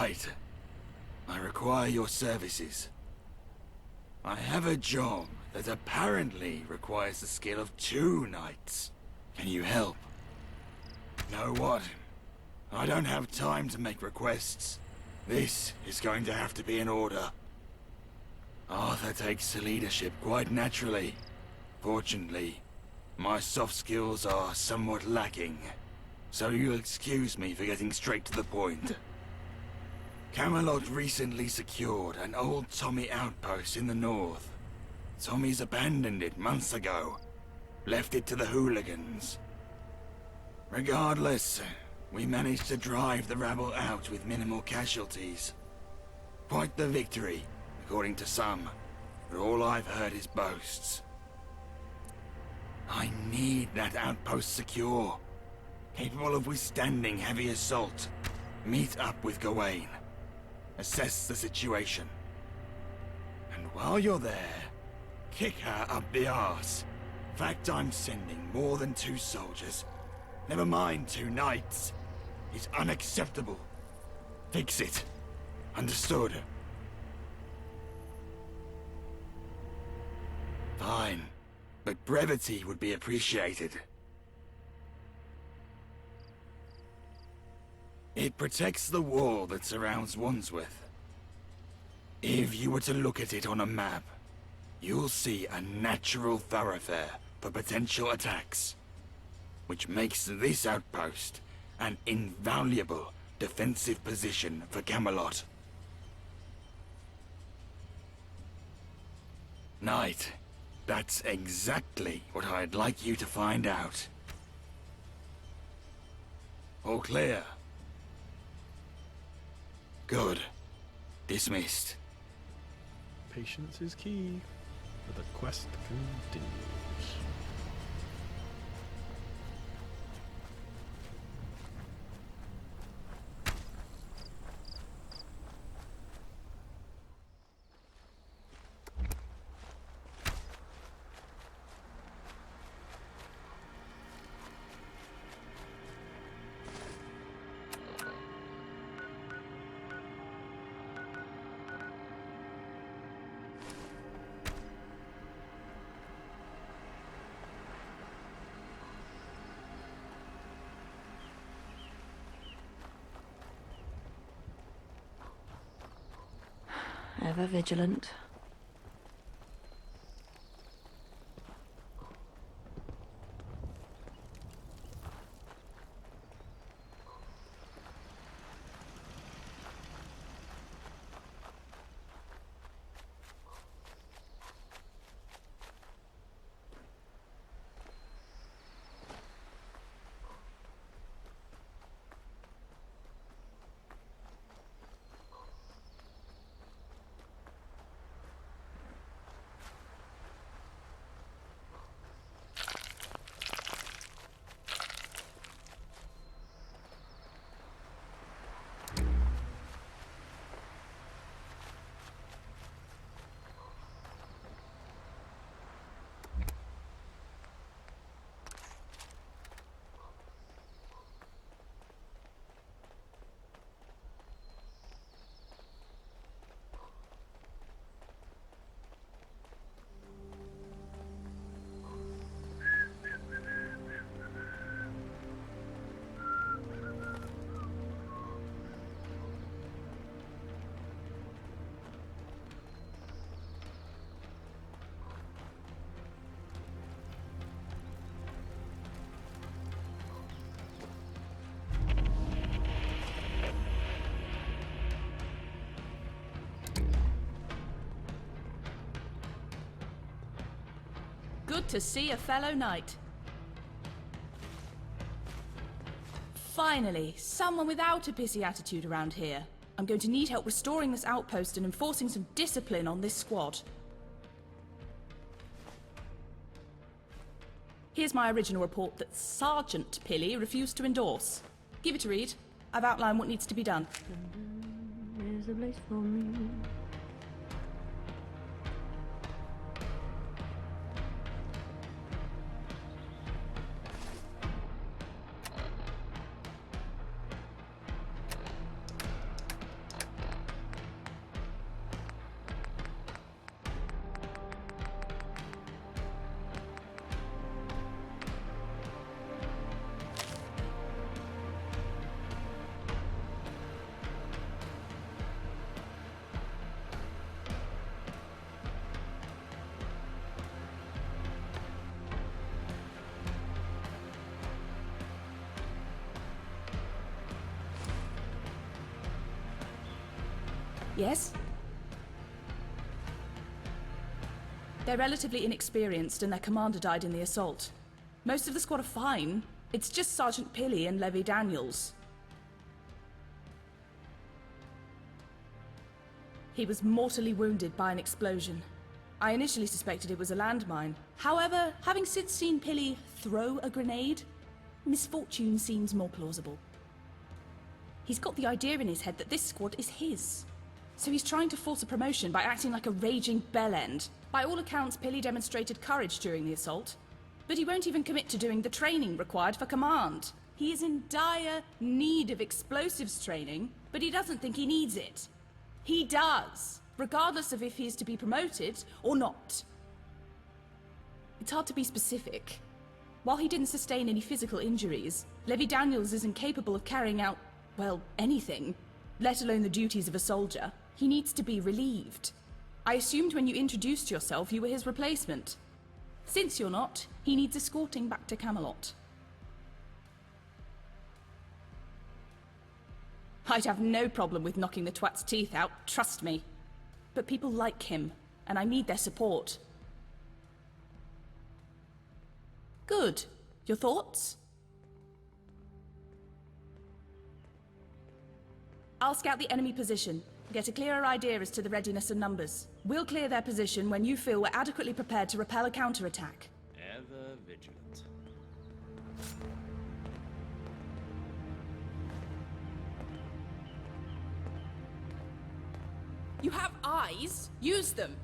Knight, I require your services. I have a job that apparently requires the skill of 2 knights. Can you help? Know what? I don't have time to make requests. This is going to have to be an order. Arthur takes the leadership quite naturally. Fortunately, my soft skills are somewhat lacking, so you'll excuse me for getting straight to the point. Camelot recently secured an old Tommy outpost in the north. Tommy's abandoned it months ago, left it to the hooligans. Regardless, we managed to drive the rabble out with minimal casualties. Quite the victory, according to some, but all I've heard is boasts. I need that outpost secure, capable of withstanding heavy assault. Meet up with Gawain. Assess the situation. And while you're there, kick her up the arse. Fact I'm sending more than 2 soldiers. Never mind 2 knights. It's unacceptable. Fix it. Understood? Fine, but brevity would be appreciated. It protects the wall that surrounds Wandsworth. If you were to look at it on a map, you'll see a natural thoroughfare for potential attacks, which makes this outpost an invaluable defensive position for Camelot. Knight, that's exactly what I'd like you to find out. All clear? Good. Dismissed. Patience is key, but the quest continues. Ever vigilant. Good to see a fellow knight. Finally, someone without a busy attitude around here. I'm going to need help restoring this outpost and enforcing some discipline on this squad. Here's my original report that Sergeant Pilly refused to endorse. Give it a read. I've outlined what needs to be done. There's a place for me. Yes? They're relatively inexperienced and their commander died in the assault. Most of the squad are fine. It's just Sergeant Pilley and Levy Daniels. He was mortally wounded by an explosion. I initially suspected it was a landmine. However, having since seen Pilley throw a grenade, misfortune seems more plausible. He's got the idea in his head that this squad is his. So he's trying to force a promotion by acting like a raging bellend. By all accounts, Pilley demonstrated courage during the assault, but he won't even commit to doing the training required for command. He is in dire need of explosives training, but he doesn't think he needs it. He does, regardless of if he is to be promoted or not. It's hard to be specific. While he didn't sustain any physical injuries, Levy Daniels is incapable of carrying out, well, anything, let alone the duties of a soldier. He needs to be relieved. I assumed when you introduced yourself you were his replacement. Since you're not, he needs escorting back to Camelot. I'd have no problem with knocking the twat's teeth out, trust me. But people like him, and I need their support. Good. Your thoughts? I'll scout the enemy position, get a clearer idea as to the readiness and numbers. We'll clear their position when you feel we're adequately prepared to repel a counterattack. Ever vigilant. You have eyes. Use them.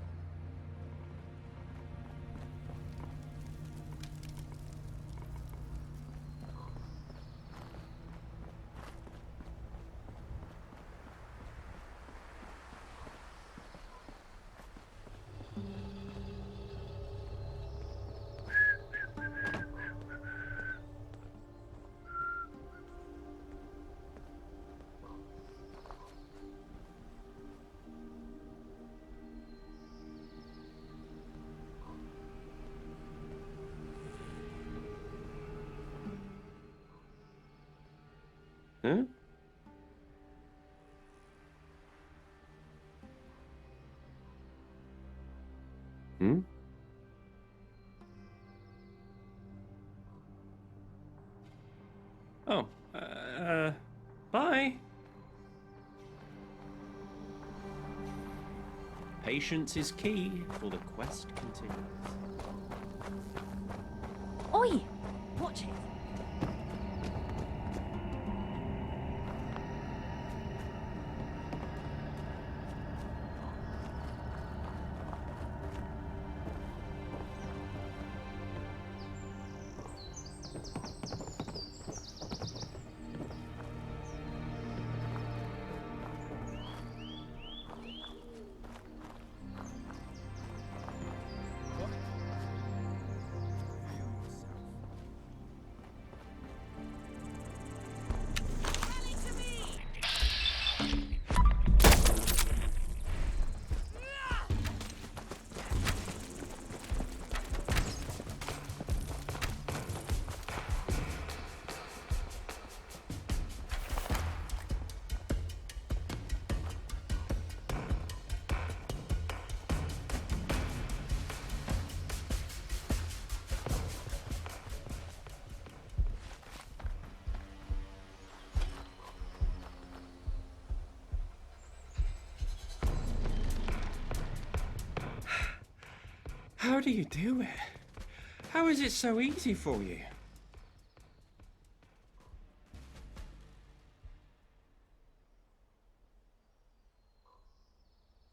Huh? Hmm? Oh, bye. Patience is key, for the quest continues. Oi! Watch it. How do you do it? How is it so easy for you?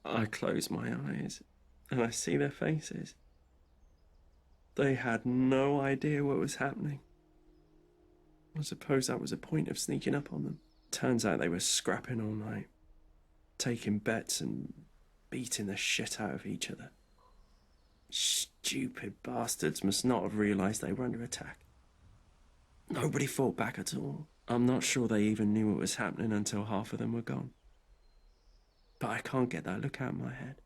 I close my eyes and I see their faces. They had no idea what was happening. I suppose that was the point of sneaking up on them. Turns out they were scrapping all night, taking bets and beating the shit out of each other. Stupid bastards must not have realised they were under attack. Nobody fought back at all. I'm not sure they even knew what was happening until half of them were gone. But I can't get that look out of my head.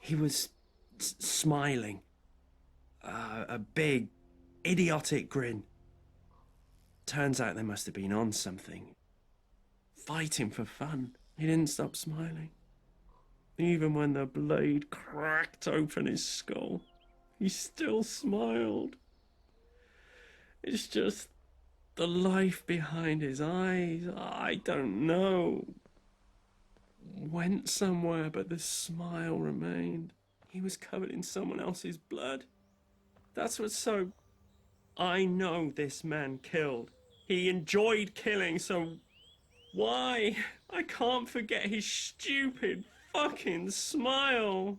He was smiling. A big, idiotic grin. Turns out they must have been on something. Fighting for fun. He didn't stop smiling. Even when the blade cracked open his skull, he still smiled. It's just the life behind his eyes, I don't know. Went somewhere, but the smile remained. He was covered in someone else's blood. That's what's so... I know this man killed. He enjoyed killing, so why? I can't forget his stupid fucking smile.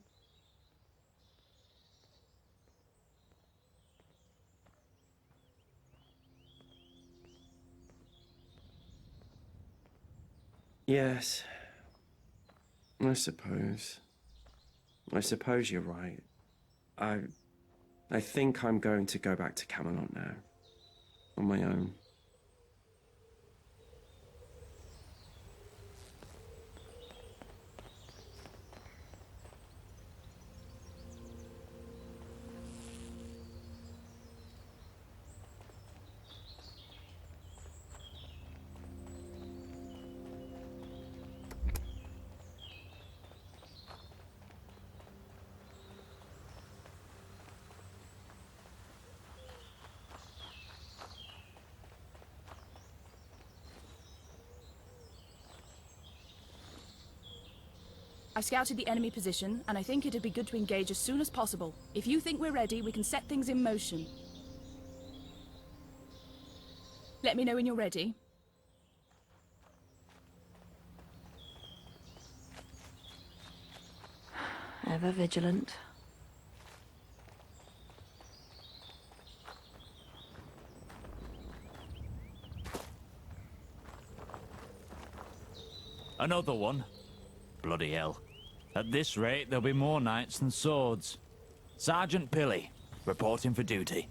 Yes, I suppose. I suppose you're right. I think I'm going to go back to Camelot now. On my own. I've scouted the enemy position, and I think it'd be good to engage as soon as possible. If you think we're ready, we can set things in motion. Let me know when you're ready. Ever vigilant. Another one? Bloody hell. At this rate, there'll be more knights than swords. Sergeant Pilly, reporting for duty.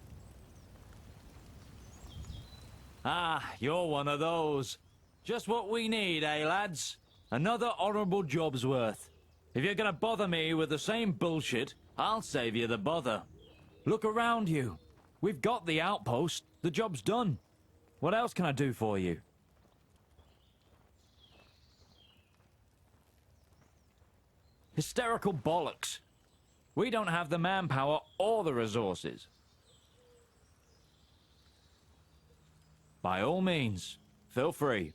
Ah, you're one of those. Just what we need, eh, lads? Another honourable job's worth. If you're gonna bother me with the same bullshit, I'll save you the bother. Look around you. We've got the outpost. The job's done. What else can I do for you? Hysterical bollocks. We don't have the manpower or the resources. By all means, feel free.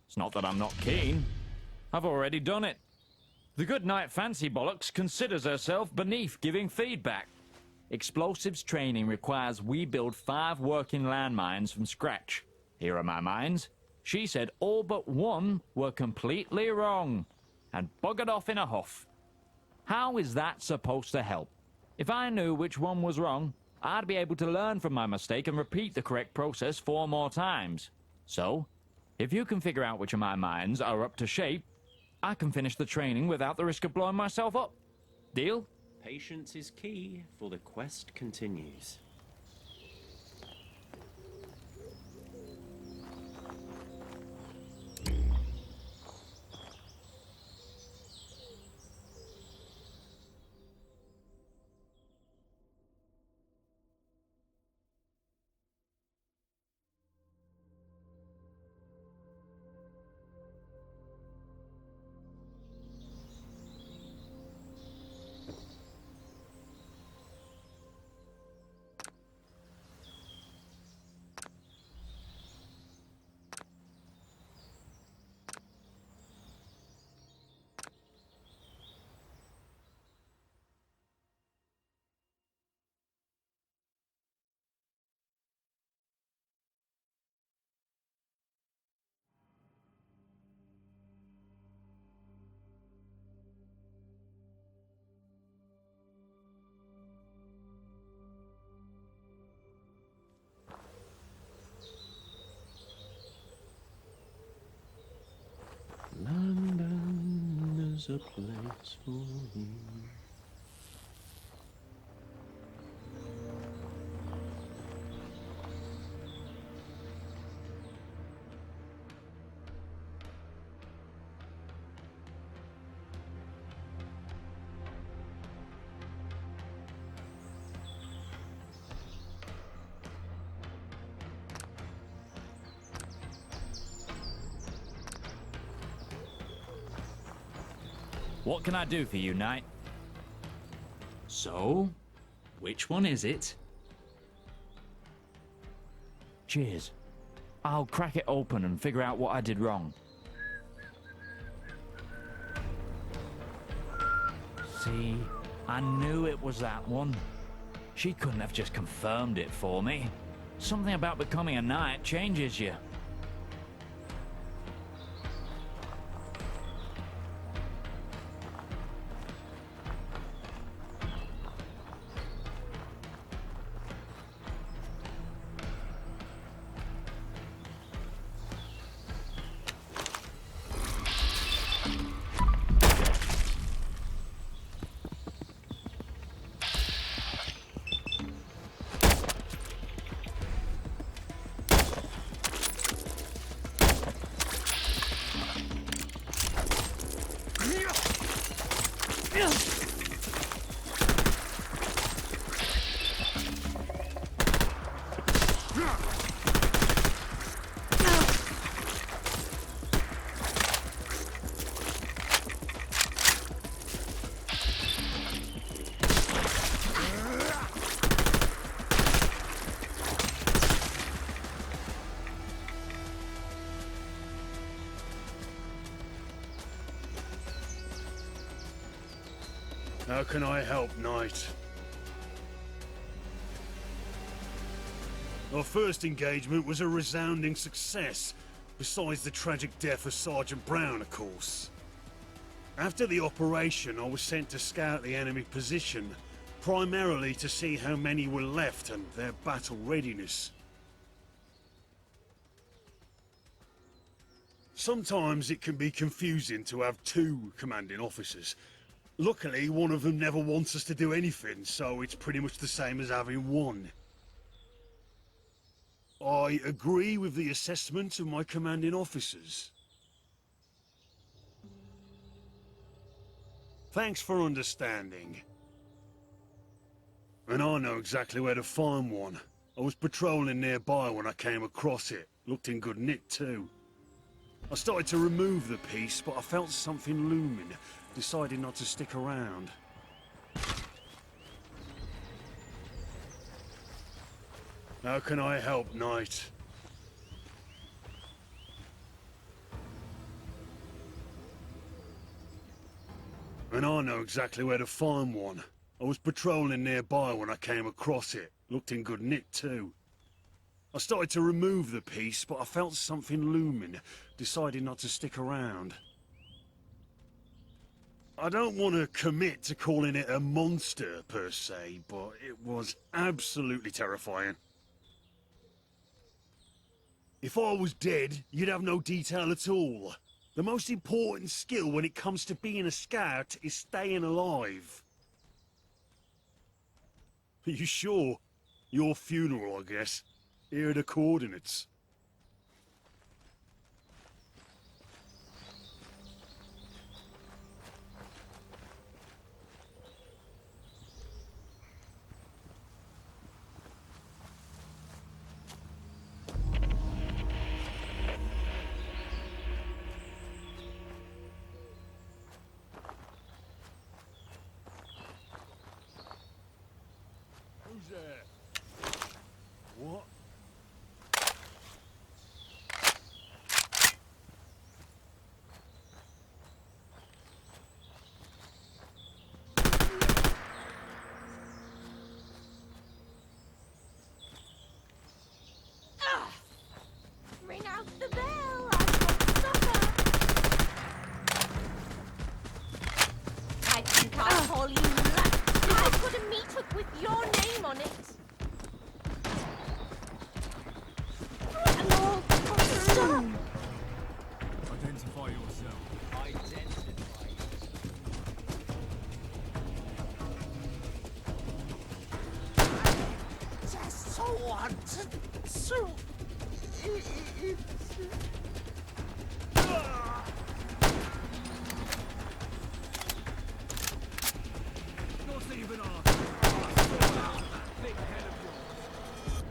It's not that I'm not keen. I've already done it. The good knight Fancy Bollocks considers herself beneath giving feedback. Explosives training requires we build 5 working landmines from scratch. Here are my mines. She said all but one were completely wrong and buggered off in a huff. How is that supposed to help? If I knew which one was wrong, I'd be able to learn from my mistake and repeat the correct process 4 more times. So, if you can figure out which of my mines are up to shape, I can finish the training without the risk of blowing myself up. Deal? Patience is key, for the quest continues. London is a place for me. What can I do for you, knight? So, which one is it? Cheers. I'll crack it open and figure out what I did wrong. See, I knew it was that one. She couldn't have just confirmed it for me. Something about becoming a knight changes you. How can I help, Knight? Our first engagement was a resounding success, besides the tragic death of Sergeant Brown, of course. After the operation, I was sent to scout the enemy position, primarily to see how many were left and their battle readiness. Sometimes it can be confusing to have two commanding officers. Luckily, one of them never wants us to do anything, so it's pretty much the same as having one. I agree with the assessment of my commanding officers. Thanks for understanding. And I know exactly where to find one. I was patrolling nearby when I came across it. Looked in good nick too. I started to remove the piece, but I felt something looming. Decided not to stick around. How can I help, Knight? And I know exactly where to find one. I was patrolling nearby when I came across it. Looked in good nick too. I started to remove the piece, but I felt something looming. Decided not to stick around. I don't want to commit to calling it a monster, per se, but it was absolutely terrifying. If I was dead, you'd have no detail at all. The most important skill when it comes to being a scout is staying alive. Are you sure? Your funeral, I guess. Here are the coordinates. Who's there? What? Ring out the bell! I've got supper! I think I'll call you Lux. I put a meat hook with your name on it. Hello! Stop! Identify yourself. Just so wanted. So... Not even ask. Big head of yours.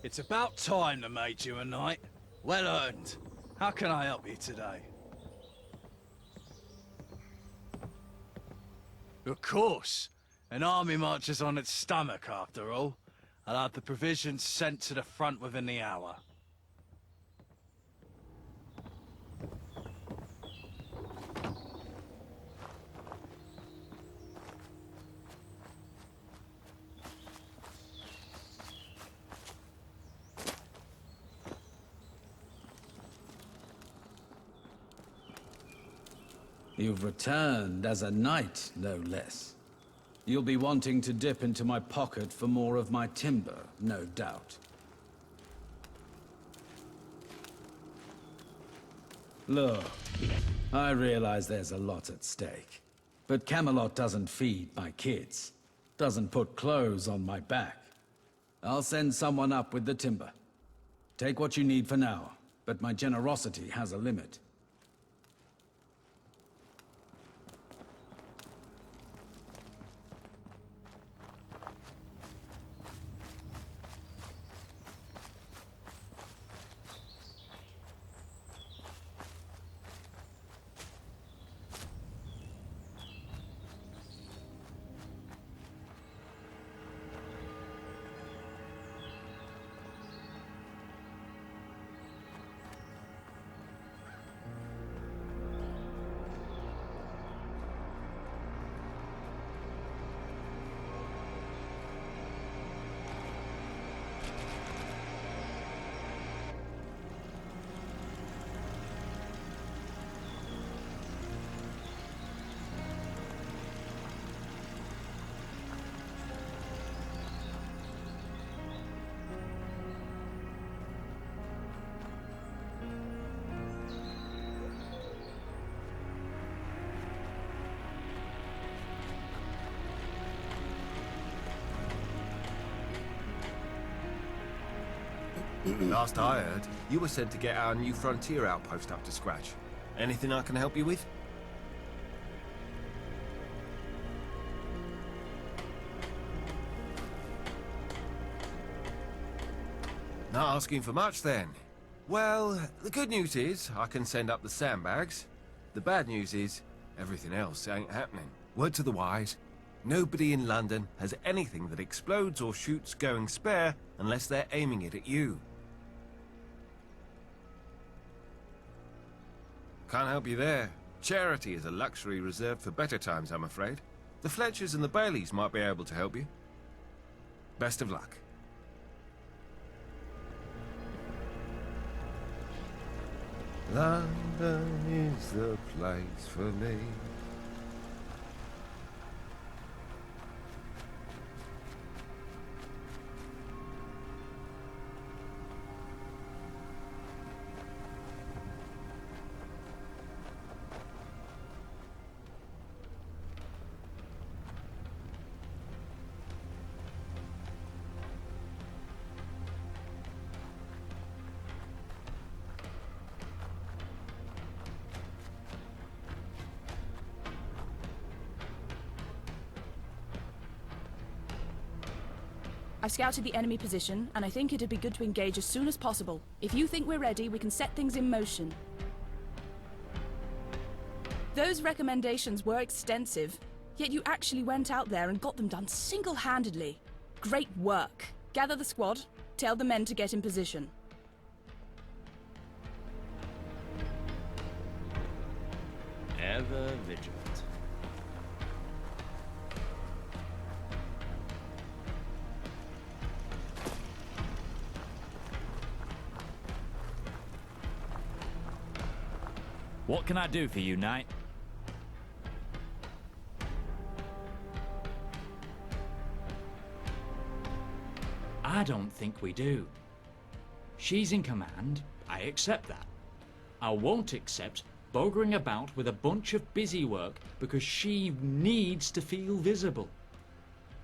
It's about time they made you a knight. Well earned. How can I help you today? Of course. An army marches on its stomach, after all. I'll have the provisions sent to the front within the hour. You've returned as a knight, no less. You'll be wanting to dip into my pocket for more of my timber, no doubt. Look, I realize there's a lot at stake. But Camelot doesn't feed my kids. Doesn't put clothes on my back. I'll send someone up with the timber. Take what you need for now, but my generosity has a limit. Last I heard, you were sent to get our new frontier outpost up to scratch. Anything I can help you with? Not asking for much, then. Well, the good news is I can send up the sandbags. The bad news is everything else ain't happening. Word to the wise, nobody in London has anything that explodes or shoots going spare unless they're aiming it at you. Can't help you there. Charity is a luxury reserved for better times, I'm afraid. The Fletchers and the Baileys might be able to help you. Best of luck. London is the place for me. I've scouted the enemy position, and I think it'd be good to engage as soon as possible. If you think we're ready, we can set things in motion. Those recommendations were extensive, yet you actually went out there and got them done single-handedly. Great work. Gather the squad, tell the men to get in position. Ever vigilant. What can I do for you, Knight? I don't think we do. She's in command, I accept that. I won't accept bogering about with a bunch of busy work because she needs to feel visible.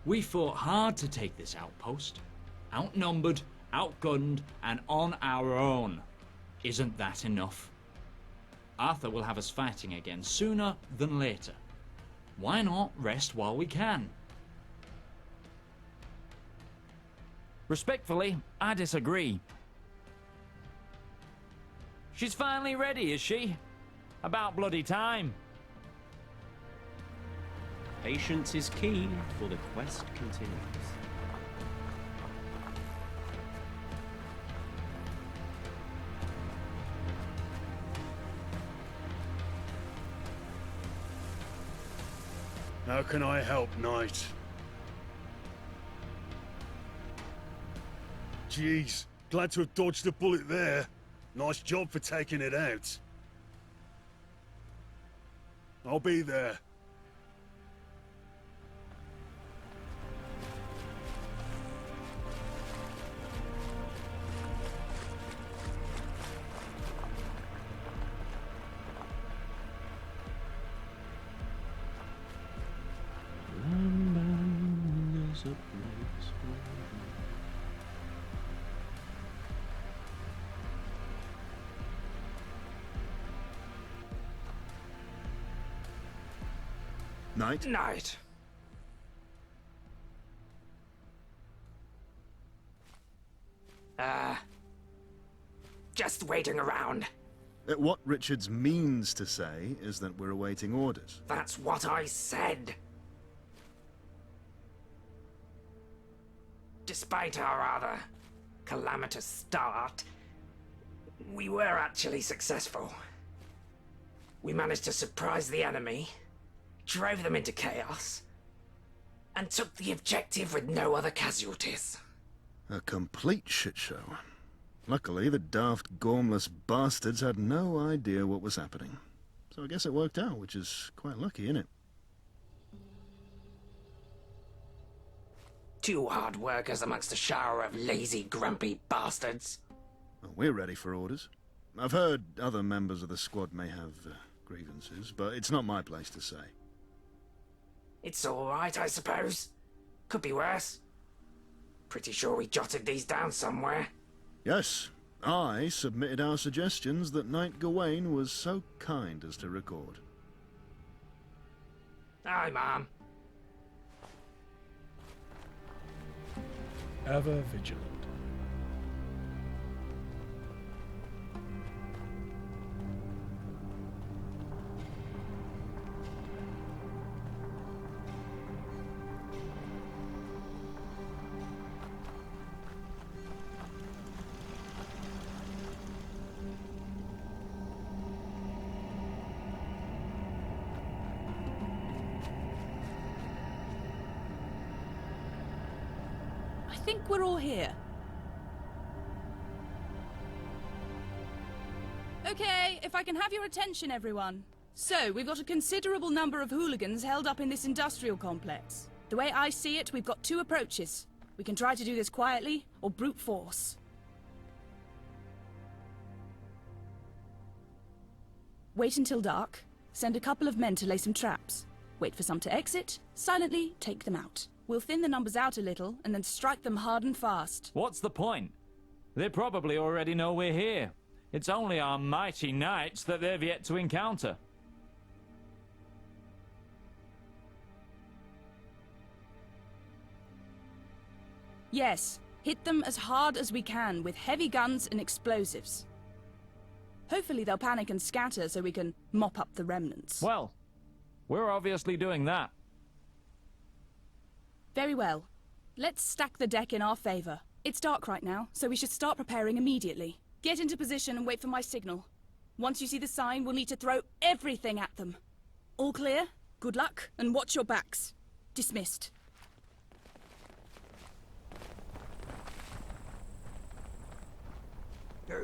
We fought hard to take this outpost. Outnumbered, outgunned, and on our own. Isn't that enough? Arthur will have us fighting again sooner than later. Why not rest while we can? Respectfully, I disagree. She's finally ready, is she? About bloody time. Patience is key, for the quest continues. How can I help, Knight? Jeez, glad to have dodged a bullet there. Nice job for taking it out. I'll be there. There's a place for Knight? Knight. Just waiting around. What Richards means to say is that we're awaiting orders. That's what I said. Despite our rather calamitous start, we were actually successful. We managed to surprise the enemy, drove them into chaos, and took the objective with no other casualties. A complete shit show. Luckily, the daft, gormless bastards had no idea what was happening. So I guess it worked out, which is quite lucky, isn't it? Two hard workers amongst a shower of lazy, grumpy bastards. Well, we're ready for orders. I've heard other members of the squad may have grievances, but it's not my place to say. It's all right, I suppose. Could be worse. Pretty sure we jotted these down somewhere. Yes, I submitted our suggestions that Knight Gawain was so kind as to record. Aye, Mom. Ever vigilant. I think we're all here. Okay, if I can have your attention, everyone. So, we've got a considerable number of hooligans held up in this industrial complex. The way I see it, we've got two approaches. We can try to do this quietly, or brute force. Wait until dark, send a couple of men to lay some traps. Wait for some to exit, silently take them out. We'll thin the numbers out a little, and then strike them hard and fast. What's the point? They probably already know we're here. It's only our mighty knights that they've yet to encounter. Yes, hit them as hard as we can with heavy guns and explosives. Hopefully they'll panic and scatter so we can mop up the remnants. Well, we're obviously doing that. Very well. Let's stack the deck in our favor. It's dark right now, so we should start preparing immediately. Get into position and wait for my signal. Once you see the sign, we'll need to throw everything at them. All clear? Good luck, and watch your backs. Dismissed. Go.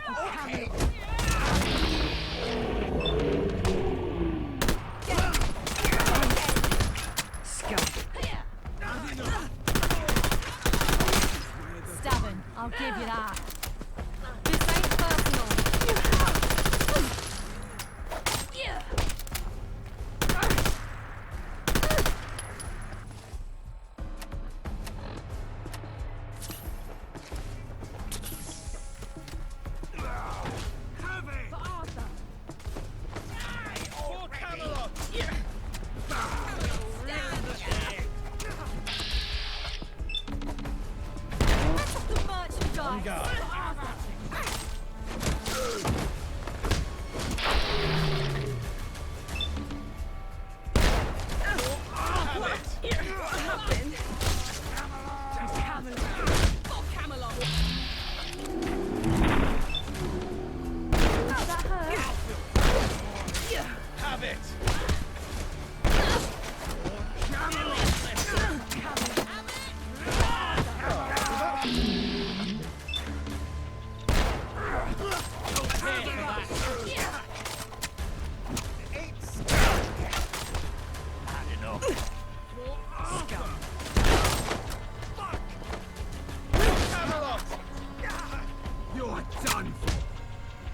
Okay. Stubborn, I'll give you that. This ain't personal.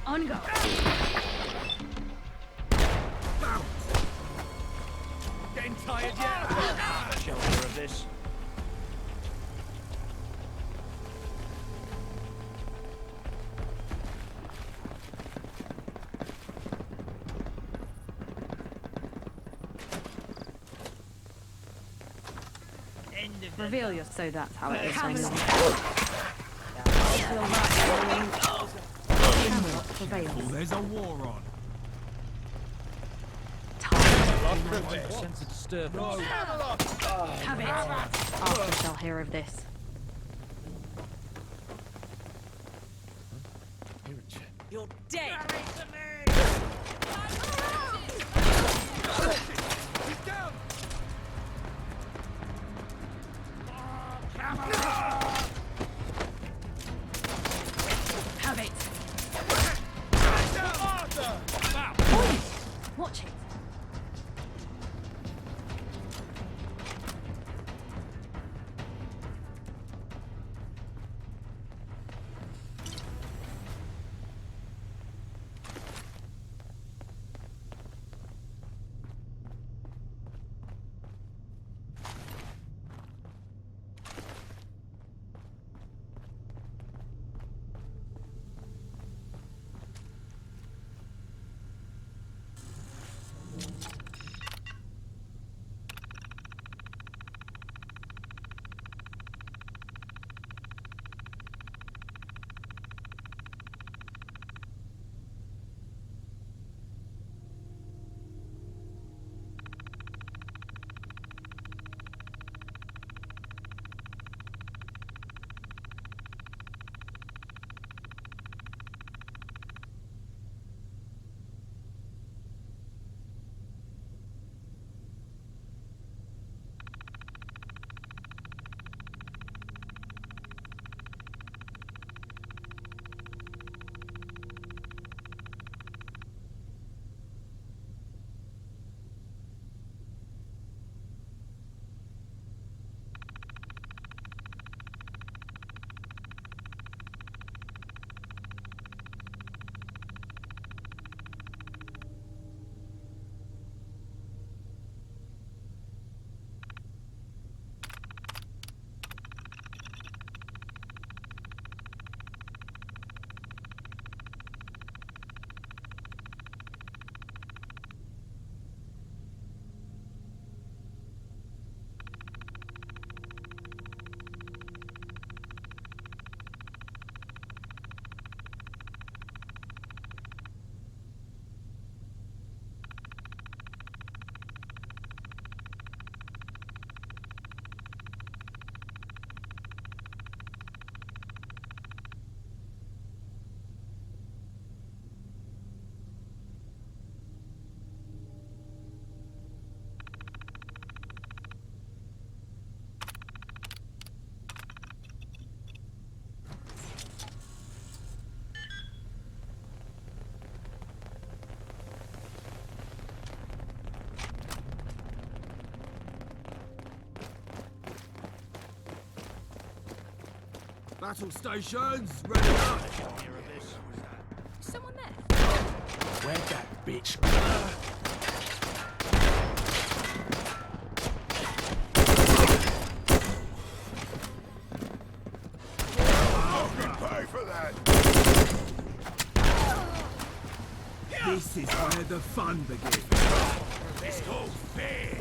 On go. Getting tired yet? Shelter of this. Reveal your. So that's how it is. There's a war on. Sense of disturbance. Have it. Arthur shall hear of this. You're dead. Have it. Watch it. Battle stations, ready up! Someone there? Where'd that bitch Pay for that! This is where the fun begins. Let's go fair.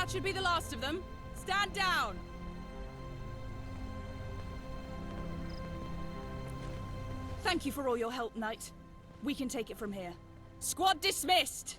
That should be the last of them. Stand down! Thank you for all your help, Knight. We can take it from here. Squad dismissed!